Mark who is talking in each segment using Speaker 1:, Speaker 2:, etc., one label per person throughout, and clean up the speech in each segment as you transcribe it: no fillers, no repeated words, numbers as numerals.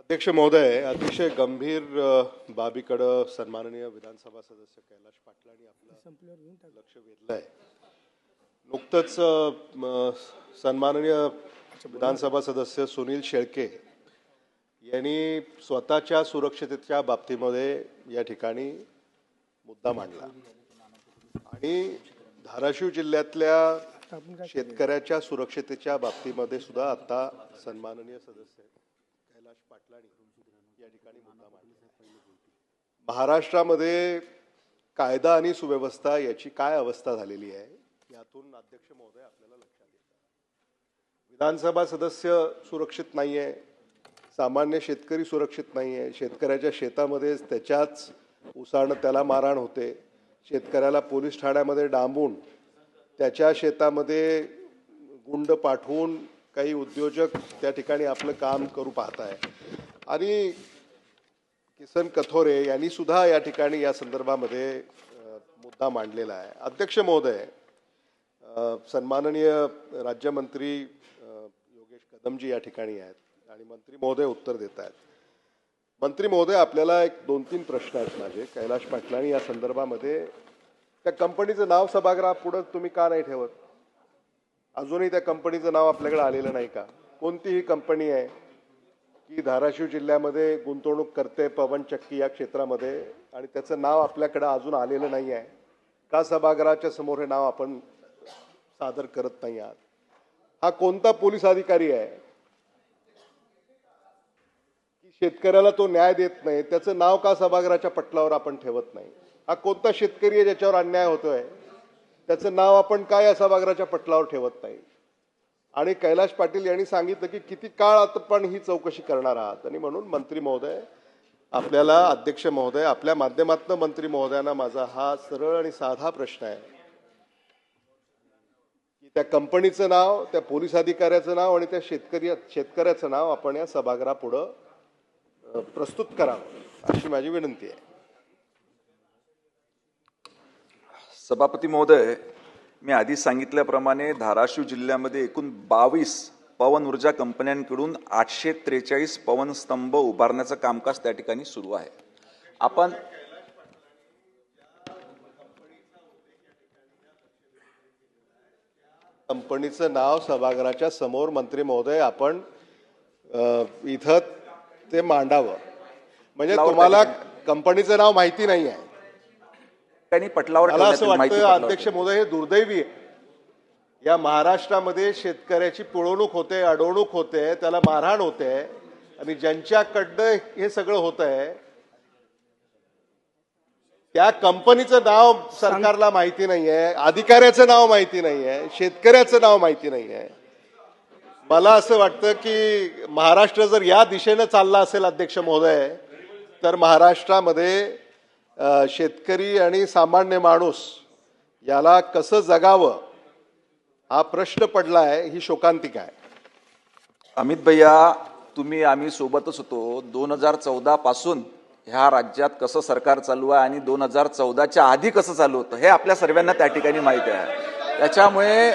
Speaker 1: अध्यक्ष महोदय, अतिशय गंभीर बाबीकडे सन्माननीय विधानसभा सदस्य कैलाश पाटलांनी आपलं लक्ष वेधलंय. नुकतंच सन्माननीय विधानसभा सदस्य सुनील शेळके यांनी स्वतःच्या सुरक्षिततेच्या बाबतीमध्ये या ठिकाणी मुद्दा मांडला आणि धाराशिव जिल्ह्यातल्या शेतकऱ्याच्या सुरक्षिततेच्या बाबतीमध्ये सुद्धा आता सन्माननीय सदस्य कैलाश पाटलांनी या ठिकाणी मुद्दा मांडला. महाराष्ट्रामध्ये कायदा आणि सुव्यवस्था याची काय अवस्था झालेली आहे यातून अध्यक्ष महोदय आपल्याला लक्षात येतं. विधानसभा सदस्य सुरक्षित नाहीये, सामान्य शेतकरी सुरक्षित नाहीये. शेतकऱ्याच्या शेतामध्ये त्याच्याच उसानं त्याला मारहाण होते. शेतकऱ्याला पोलीस ठाण्यामध्ये डांबून त्याच्या शेतामध्ये गुंड पाठवून काही उद्योजक त्या ठिकाणी आपलं काम करू पाहत आहे. आणि किसन कथोरे यांनी सुद्धा या ठिकाणी या संदर्भामध्ये मुद्दा मांडलेला आहे. अध्यक्ष महोदय, सन्माननीय राज्यमंत्री योगेश कदमजी या ठिकाणी आहेत आणि मंत्री महोदय उत्तर देत आहेत. मंत्री महोदय, आपल्याला एक 2-3 प्रश्न आहेत माझे. कैलाश पाटलांनी या संदर्भामध्ये त्या कंपनीचं नाव सभागृहापुढे तुम्ही का नाही ठेवत? अजूनही त्या कंपनीचं नाव आपल्याकडे आलेलं नाही का? कोणतीही कंपनी आहे की धाराशिव जिल्ह्यामध्ये गुंतवणूक करते पवन चक्की या क्षेत्रामध्ये आणि त्याचं नाव आपल्याकडे अजून आलेलं नाही आहे का? सभागृहाच्या समोर हे नाव आपण सादर करत नाही आहात? हा कोणता पोलीस अधिकारी आहे की शेतकऱ्याला तो न्याय देत नाही? त्याचं नाव का सभागृहाच्या पटलावर आपण ठेवत नाही? हा कोणता शेतकरी आहे ज्याच्यावर अन्याय होतोय? त्याचं नाव आपण का या सभागृहाच्या पटलावर ठेवत नाही? आणि कैलाश पाटील यांनी सांगितलं की किती काळ आपण ही चौकशी करणार आहात. आणि म्हणून मंत्री महोदय, आपल्याला अध्यक्ष महोदय, आपल्या माध्यमातून मंत्री महोदयांना माझा हा सरळ आणि साधा प्रश्न आहे की त्या कंपनीचं नाव, त्या पोलीस अधिकाऱ्याचं नाव आणि त्या शेतकऱ्याचं नाव आपण या सभागृहापुढं प्रस्तुत करावं अशी माझी विनंती आहे.
Speaker 2: सभापती महोदय, मी आधी सांगितल्याप्रमाणे धाराशिव जिल्ह्यामध्ये एकूण 22 पवन ऊर्जा कंपन्यांकडून 843 पवन स्तंभ उभारण्याचं कामकाज त्या ठिकाणी सुरू आहे. आपण
Speaker 1: कंपनीचं नाव सभागृहाच्या समोर मंत्री महोदय आपण इथं ते मांडावं. म्हणजे तुम्हाला कंपनीचं नाव माहिती नाही आहे.
Speaker 2: त्यांनी पटलावर
Speaker 1: मला असं वाटतं अध्यक्ष महोदय, हे दुर्दैवी आहे. या महाराष्ट्रामध्ये शेतकऱ्याची पिळवणूक होते, अडवणूक होते, त्याला मारहाण होते आणि ज्यांच्याकडनं हे सगळं होत आहे त्या कंपनीचं नाव सरकारला माहिती नाहीये, अधिकाऱ्याचं नाव माहिती नाहीये, शेतकऱ्याचं नाव माहिती नाहीये. मला असं वाटतं की महाराष्ट्र जर या दिशेनं चालला असेल अध्यक्ष महोदय, तर महाराष्ट्रामध्ये शेतकरी आणि सामान्य माणूस याला कसं जगावं हा प्रश्न पडलाय, ही शोकांतिका आहे.
Speaker 2: अमित भैया, आम्ही सोबतच होतो. 2014 पासून ह्या राज्यात कसं सरकार चालू आहे आणि 2014च्या आधी कसं चालू होतं हे आपल्या सर्वांना त्या ठिकाणी माहिती आहे. त्याच्यामुळे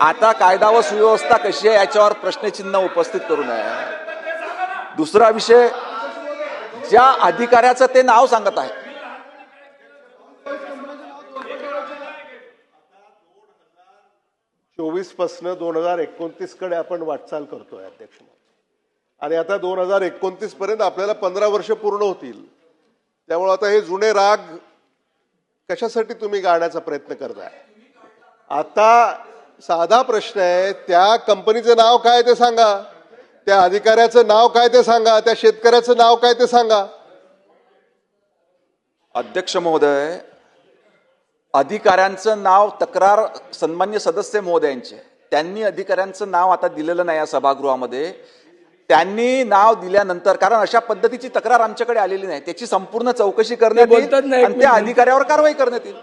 Speaker 2: आता कायदा व सुव्यवस्था कशी आहे याच्यावर प्रश्नचिन्ह उपस्थित करू नये. दुसरा विषय, ज्या अधिकाऱ्याचं ते नाव सांगत आहे,
Speaker 1: चोवीस पासून 2029 कडे आपण वाटचाल करतोय अध्यक्ष. आणि आता 2029 पर्यंत आपल्याला 15 वर्ष पूर्ण होतील. त्यामुळे आता हे जुने राग कशासाठी तुम्ही गाण्याचा प्रयत्न करताय? आता साधा प्रश्न आहे, त्या कंपनीचं नाव काय ते सांगा, त्या अधिकाऱ्याचं नाव काय ते सांगा, त्या शेतकऱ्याचं नाव काय ते सांगा.
Speaker 2: अध्यक्ष महोदय, अधिकाऱ्यांचं नाव तक्रार सन्मान्य सदस्य महोदयांचे, त्यांनी अधिकाऱ्यांचं नाव आता दिलेलं नाही या सभागृहामध्ये. त्यांनी नाव दिल्यानंतर, कारण अशा पद्धतीची तक्रार आमच्याकडे आलेली नाही, त्याची संपूर्ण चौकशी करण्यात येईल आणि त्या अधिकाऱ्यावर कारवाई करण्यात येईल.